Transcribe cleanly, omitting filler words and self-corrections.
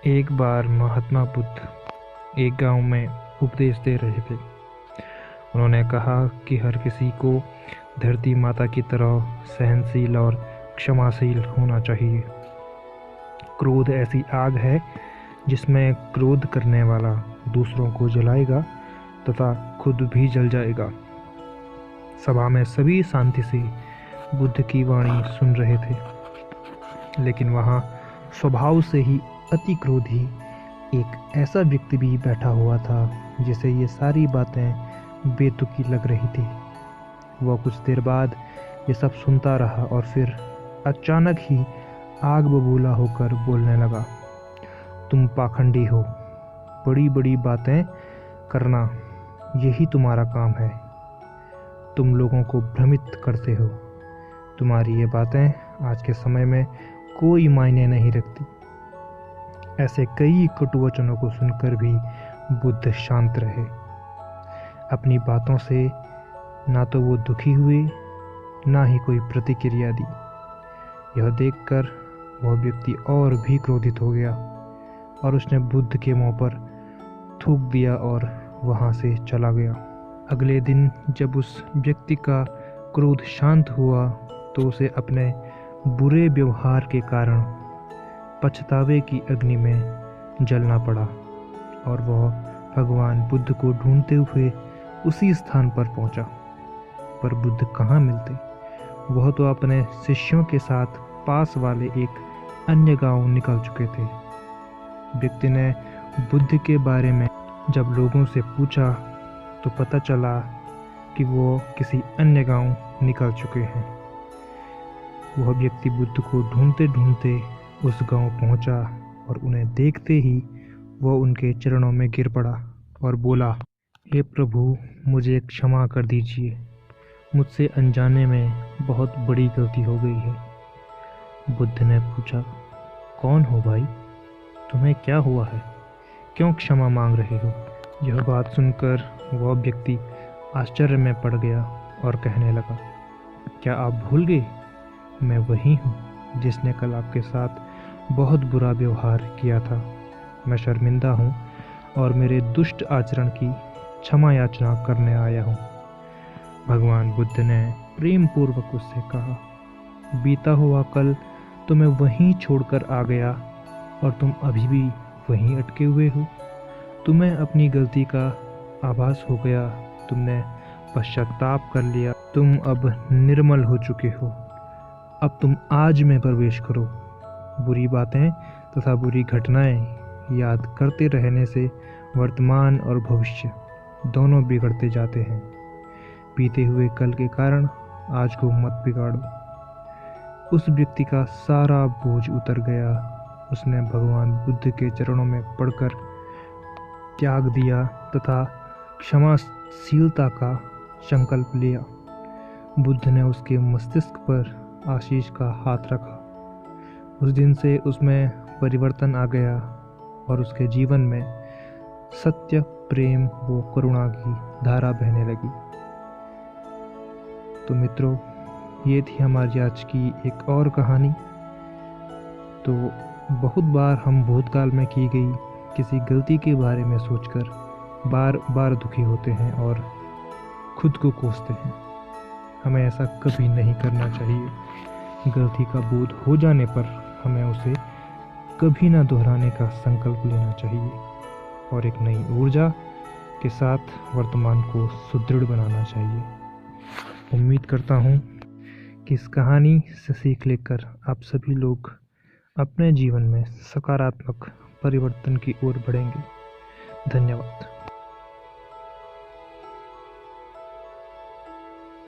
एक बार महात्मा बुद्ध एक गांव में उपदेश दे रहे थे। उन्होंने कहा कि हर किसी को धरती माता की तरह सहनशील और क्षमाशील होना चाहिए। क्रोध ऐसी आग है जिसमें क्रोध करने वाला दूसरों को जलाएगा तथा खुद भी जल जाएगा। सभा में सभी शांति से बुद्ध की वाणी सुन रहे थे, लेकिन वहाँ स्वभाव से ही अति क्रोधी एक ऐसा व्यक्ति भी बैठा हुआ था जिसे ये सारी बातें बेतुकी लग रही थी। वह कुछ देर बाद ये सब सुनता रहा और फिर अचानक ही आग बबूला होकर बोलने लगा, तुम पाखंडी हो, बड़ी बड़ी बातें करना यही तुम्हारा काम है। तुम लोगों को भ्रमित करते हो। तुम्हारी ये बातें आज के समय में कोई मायने नहीं रखती। ऐसे कई कटु वचनों को सुनकर भी बुद्ध शांत रहे। अपनी बातों से ना तो वो दुखी हुए, ना ही कोई प्रतिक्रिया दी। यह देखकर वह व्यक्ति और भी क्रोधित हो गया और उसने बुद्ध के मुंह पर थूक दिया और वहां से चला गया। अगले दिन जब उस व्यक्ति का क्रोध शांत हुआ तो उसे अपने बुरे व्यवहार के कारण पछतावे की अग्नि में जलना पड़ा और वह भगवान बुद्ध को ढूंढते हुए उसी स्थान पर पहुंचा। पर बुद्ध कहाँ मिलते? वह तो अपने शिष्यों के साथ पास वाले एक अन्य गांव निकल चुके थे। व्यक्ति ने बुद्ध के बारे में जब लोगों से पूछा तो पता चला कि वो किसी अन्य गांव निकल चुके हैं। वह व्यक्ति बुद्ध को ढूंढते ढूंढते उस गांव पहुंचा और उन्हें देखते ही वह उनके चरणों में गिर पड़ा और बोला, हे प्रभु, मुझे क्षमा कर दीजिए। मुझसे अनजाने में बहुत बड़ी गलती हो गई है। बुद्ध ने पूछा, कौन हो भाई? तुम्हें क्या हुआ है? क्यों क्षमा मांग रहे हो? यह बात सुनकर वह व्यक्ति आश्चर्य में पड़ गया और कहने लगा, क्या आप भूल गए? मैं वही हूँ जिसने कल आपके साथ बहुत बुरा व्यवहार किया था। मैं शर्मिंदा हूँ और मेरे दुष्ट आचरण की क्षमा याचना करने आया हूँ। भगवान बुद्ध ने प्रेम पूर्वक उससे कहा, बीता हुआ कल तुम्हें वहीं छोड़कर आ गया और तुम अभी भी वहीं अटके हुए हो। तुम्हें अपनी गलती का आभास हो गया, तुमने पश्चाताप कर लिया, तुम अब निर्मल हो चुके हो। अब तुम आज में प्रवेश करो। बुरी बातें तथा बुरी घटनाएं याद करते रहने से वर्तमान और भविष्य दोनों बिगड़ते जाते हैं। बीते हुए कल के कारण आज को मत बिगाड़ो। उस व्यक्ति का सारा बोझ उतर गया। उसने भगवान बुद्ध के चरणों में पड़कर त्याग दिया तथा क्षमाशीलता का संकल्प लिया। बुद्ध ने उसके मस्तिष्क पर आशीष का हाथ रखा। उस दिन से उसमें परिवर्तन आ गया और उसके जीवन में सत्य, प्रेम व करुणा की धारा बहने लगी। तो मित्रों, ये थी हमारी आज की एक और कहानी। तो बहुत बार हम भूतकाल में की गई किसी गलती के बारे में सोचकर बार बार दुखी होते हैं और खुद को कोसते हैं। हमें ऐसा कभी नहीं करना चाहिए। गलती का बोध हो जाने पर हमें उसे कभी ना दोहराने का संकल्प लेना चाहिए और एक नई ऊर्जा के साथ वर्तमान को सुदृढ़ बनाना चाहिए। उम्मीद करता हूँ कि इस कहानी से सीख लेकर आप सभी लोग अपने जीवन में सकारात्मक परिवर्तन की ओर बढ़ेंगे। धन्यवाद।